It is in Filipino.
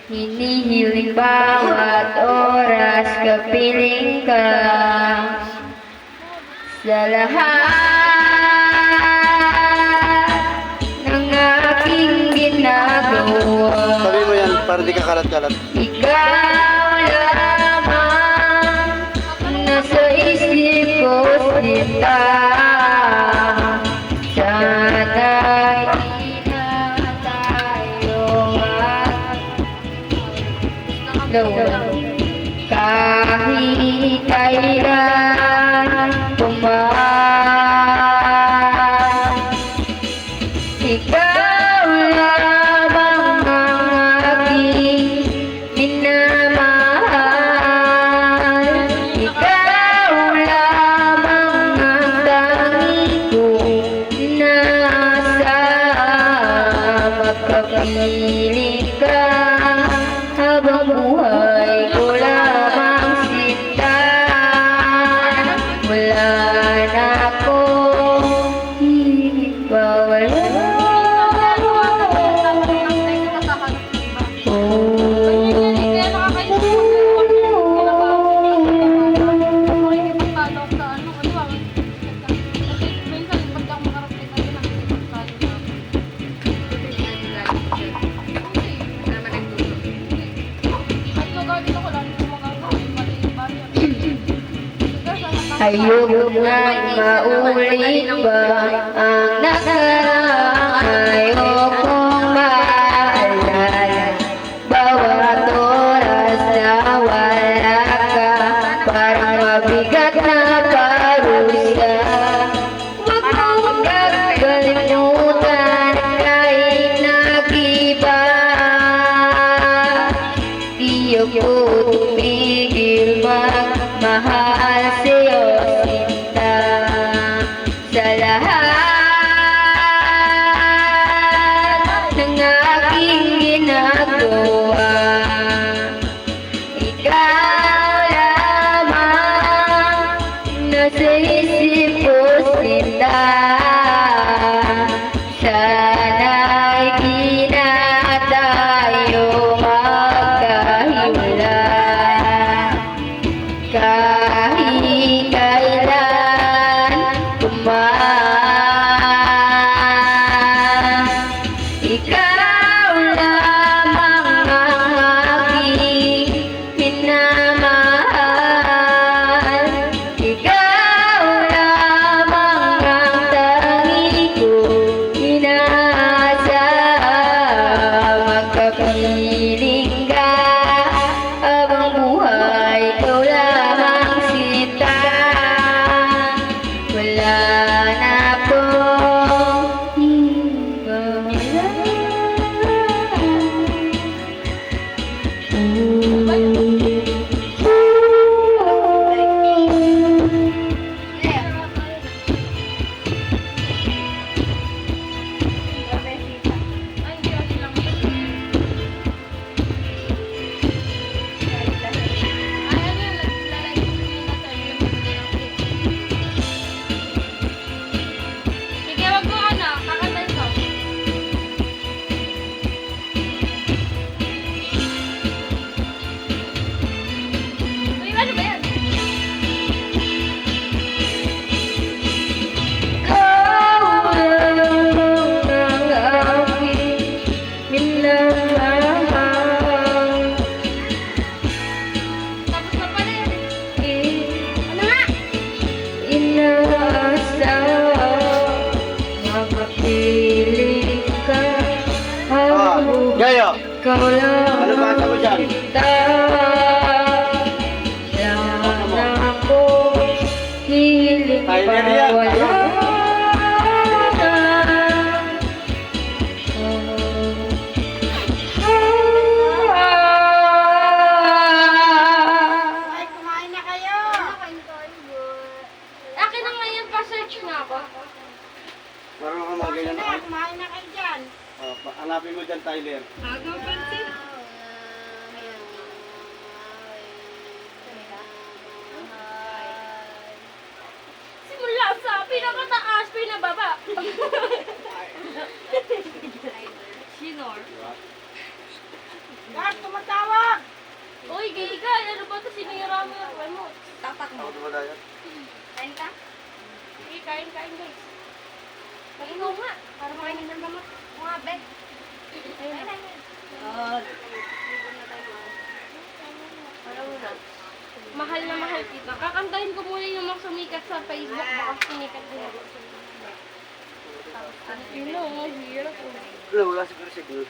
Hinihiling bawat oras kapiling ka sa lahat ng aking ginagawa. Sabi mo yan para di ka kalat-kalat. Ikaw lamang nasa isip ko sinta. Sana'y di na tayo kahit kailan ikaw lamang ang aking minamahal. Ikaw lamang ang tangi kong inaasam. Magkapiling ka habang buhay ko lamang sinta. Wala na akong ibawala. Ayoko nang maulit pa ang nakaraan. Ayokong maalala bawat oras na wala ka. Parang mabigat na parusa. Huwag mong kakalimutan kahit nag-iba. Di ako tumigil magmahal sa'yo sinta. Sa lahat ng aking ginagawa, ikaw lamang nasa isip ko sinta. Sana'y di na tayo magkahiwalay. Kahit kailan ikaw lamang ang aking minamahal. Ikaw lamang ang tangi kong inaasam. Magkapiling ka habang buhay ikaw lamang sinta. Wala na akong ibawala. Gayo! Ikaw lang Ano basa mo dyan? kita. Lang ako hiling Ay, Nelia. wala na. Ay, kumain na kayo. Akin na ngayon, pa-search nga ako. Marunong ka mga ganyan na. Kumain na kayo dyan. Hanapin mo dyan, Tyler. Agaw pansin. Sinor. Guard, tumatawag! Uy, giga! Ano ba ito? Sinira mo yung remote. Tatak mo. Ako dumadayan. Kain ka? Sige, kain, guys. Mag-inom nga. Para makainin ng gamot. Mga bed. Ayun na. Mahal na mahal kita. Kakantahin ko muna yung mga sumikat sa Facebook. Baka sumikat din ako. Yun o, hirap. Wala siguro signal.